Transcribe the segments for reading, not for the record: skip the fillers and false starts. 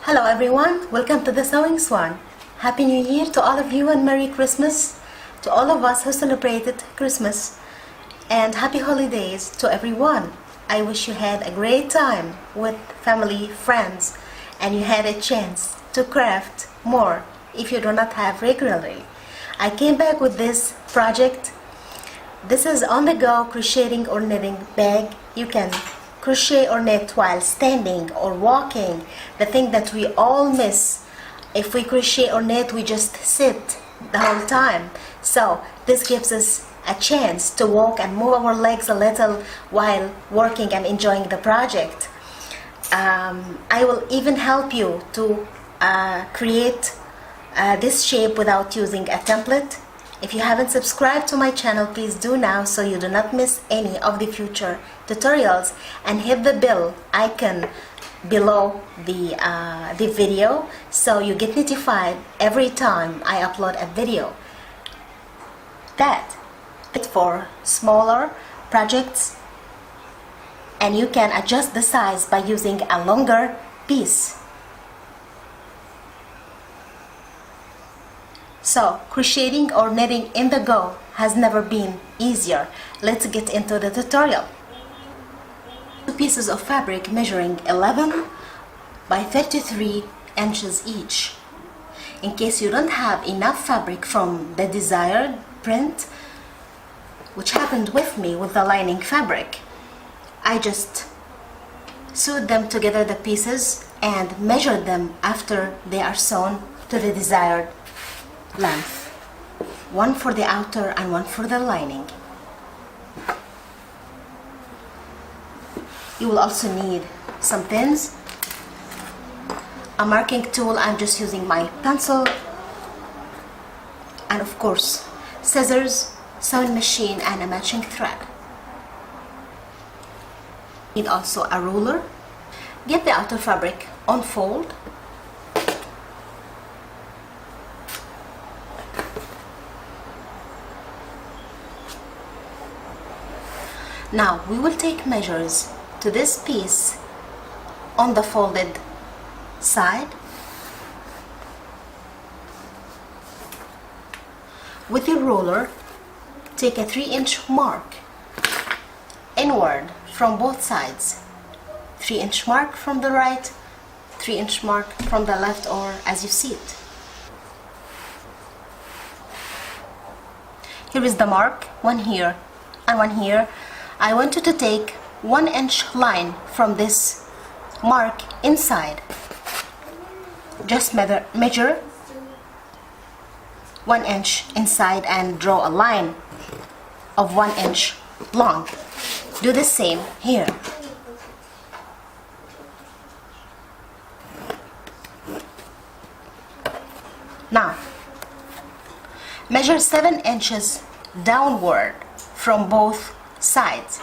Hello everyone, welcome to the Sewing Swan. Happy New Year to all of you and Merry Christmas to all of us who celebrated Christmas, and happy holidays to everyone. I wish you had a great time with family, friends, and you had a chance to craft more if you do not have regularly. I came back with this project. This is on the go crocheting or knitting bag. You can crochet or knit while standing or walking, the thing that we all miss. If we crochet or knit, we just sit the whole time. So this gives us a chance to walk and move our legs a little while working and enjoying the project. I will even help you to create this shape without using a template. If you haven't subscribed to my channel, please do now so you do not miss any of the future tutorials, and hit the bell icon below the video so you get notified every time I upload a video. That's it for smaller projects, and you can adjust the size by using a longer piece. So, crocheting or knitting in the go has never been easier. Let's get into the tutorial. Two pieces of fabric measuring 11 by 33 inches each. In case you don't have enough fabric from the desired print, which happened with me with the lining fabric, I just sewed them together, the pieces, and measured them after they are sewn to the desired length, one for the outer and one for the lining. You will also need some pins, a marking tool. I'm just using my pencil, and of course scissors, sewing machine, and a matching thread. Need also a ruler. Get the outer fabric, unfold, now we will take measures to this piece on the folded side. With your ruler, take a 3-inch mark inward from both sides. 3-inch mark from the right, 3-inch mark from the left, or as you see it. Here is the mark, one here and one here. I want you to take 1-inch line from this mark inside. Just measure 1 inch inside and draw a line of 1 inch long. Do the same here. Now, measure 7 inches downward from both sides.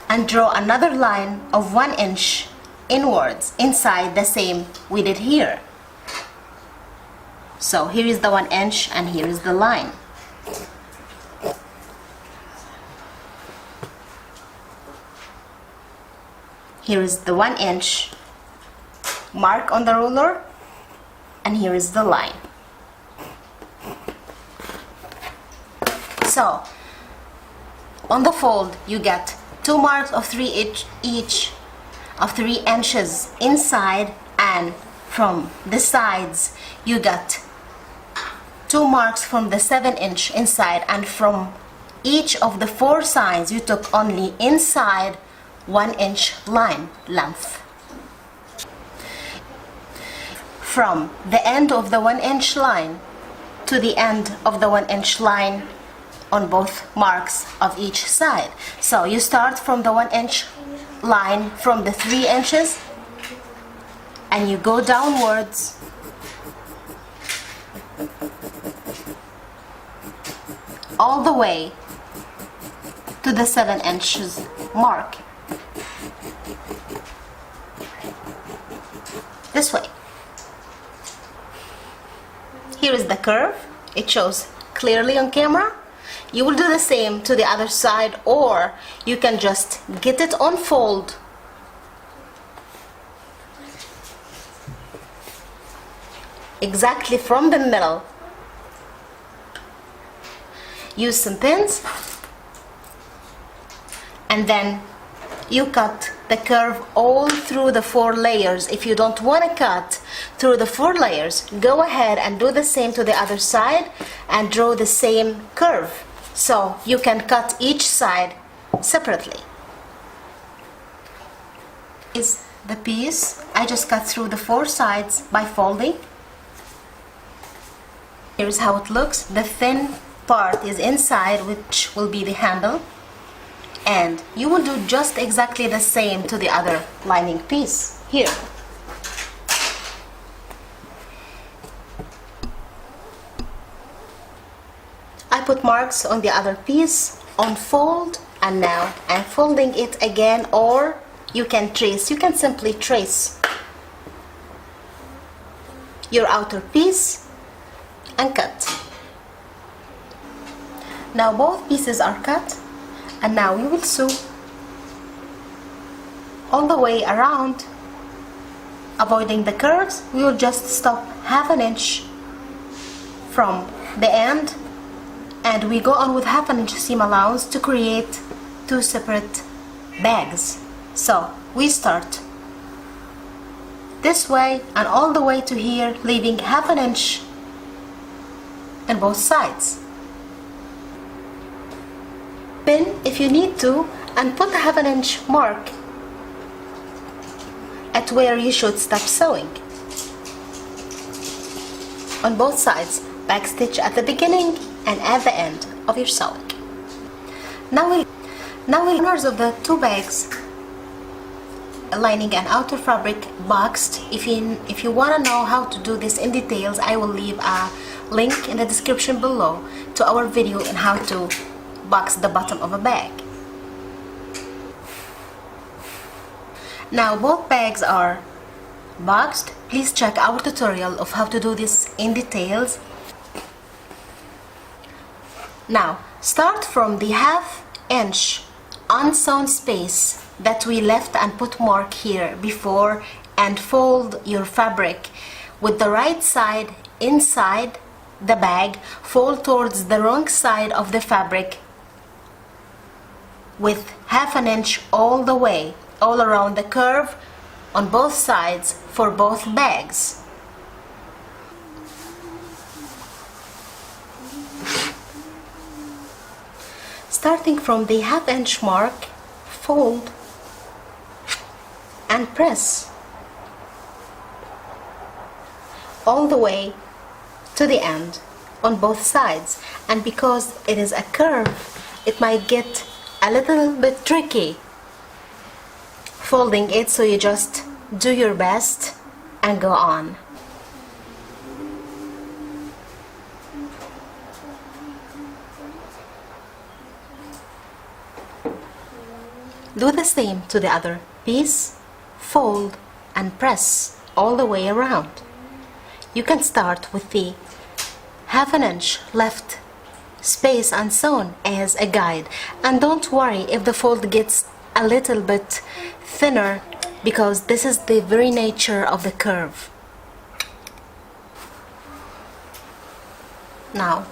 And draw another line of 1 inch inwards inside, the same we did here. So here is the 1 inch and here is the line. Here is the 1 inch mark on the ruler, and here is the line. So on the fold you get 2 marks of 3 each of 3 inches inside, and from the sides you got 2 marks from the 7-inch inside, and from each of the 4 sides you took only inside 1 inch line length. From the end of the 1 inch line to the end of the 1 inch line on both marks of each side. So you start from the 1 inch line from the 3 inches and you go downwards all the way to the 7 inches mark. This way. Here is the curve. It shows clearly on camera. You will do the same to the other side, or you can just get it on fold exactly from the middle. Use some pins and then you cut the curve all through the 4 layers. If you don't want to cut through the 4 layers, go ahead and do the same to the other side and draw the same curve, so you can cut each side separately. Is the piece I just cut through the 4 sides by folding. Here's how it looks. The thin part is inside, which will be the handle, and you will do just exactly the same to the other lining piece. Here, I put marks on the other piece, unfold, and now I'm folding it again, or you can trace. You can simply trace your outer piece and cut. Now both pieces are cut, and now we will sew all the way around, avoiding the curves. We will just stop ½ inch from the end, and we go on with ½ inch seam allowance to create 2 separate bags. So we start this way and all the way to here, leaving ½ inch on both sides. Pin if you need to, and put a ½ inch mark at where you should stop sewing. On both sides, backstitch at the beginning and at the end of your sewing. Now we'll corners of the 2 bags, lining and outer fabric boxed. If you want to know how to do this in details, I will leave a link in the description below to our video on how to box the bottom of a bag. Now both bags are boxed. Please check our tutorial of how to do this in details. Now start from the ½ inch unsewn space that we left and put mark here before, and fold your fabric with the right side inside the bag. Fold towards the wrong side of the fabric with ½ inch all the way, all around the curve on both sides for both bags. Starting from the ½ inch mark, fold and press all the way to the end on both sides. And because it is a curve, it might get a little bit tricky folding it, so you just do your best and go on. Do the same to the other piece. Fold and press all the way around. You can start with the ½ inch left space unsewn as a guide, and don't worry if the fold gets a little bit thinner, because this is the very nature of the curve. Now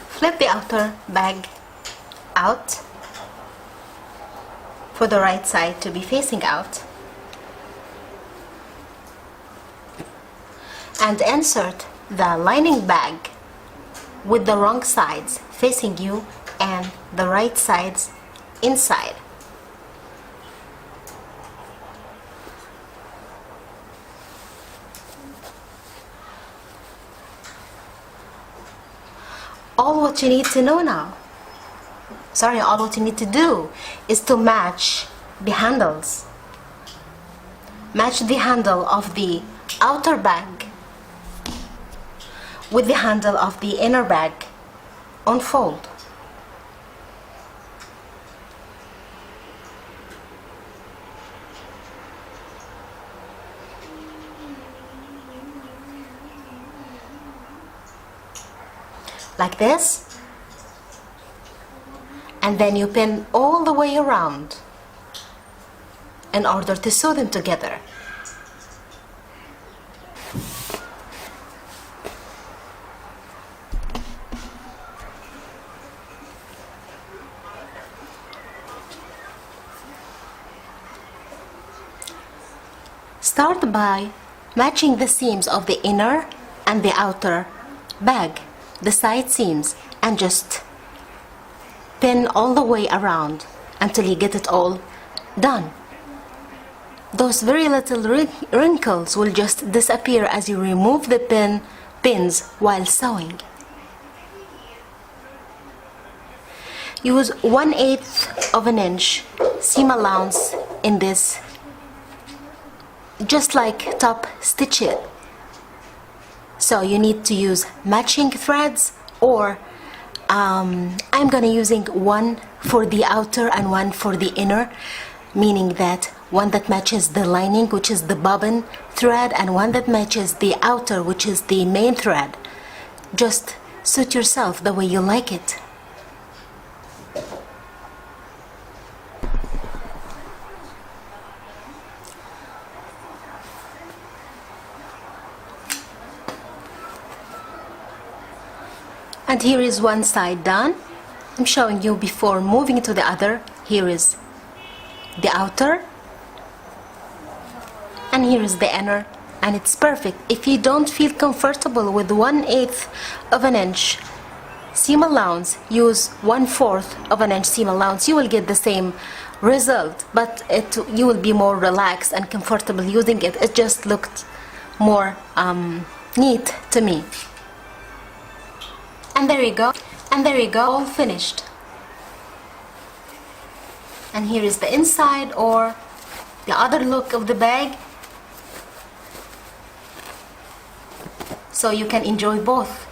flip the outer bag out for the right side to be facing out, and insert the lining bag with the wrong sides facing you and the right sides inside. All what you need to know now, all what you need to do is to match the handles. Match the handle of the outer bag with the handle of the inner bag. Unfold. like this, and then you pin all the way around in order to sew them together. Start by matching the seams of the inner and the outer bag, the side seams, and just pin all the way around until you get it all done. Those very little wrinkles will just disappear as you remove the pins while sewing. Use 1/8 of an inch seam allowance in this, just like top stitch it. So you need to use matching threads, or I'm gonna using one for the outer and one for the inner, meaning that one that matches the lining, which is the bobbin thread, and one that matches the outer, which is the main thread. Just suit yourself the way you like it. And here is one side done. I'm showing you before moving to the other. Here is the outer, and here is the inner, and it's perfect. If you don't feel comfortable with 1/8 of an inch seam allowance, use 1/4 of an inch seam allowance. You will get the same result, but you will be more relaxed and comfortable using it. It just looked more neat to me. And there you go, all finished. And here is the inside, or the other look of the bag, so you can enjoy both.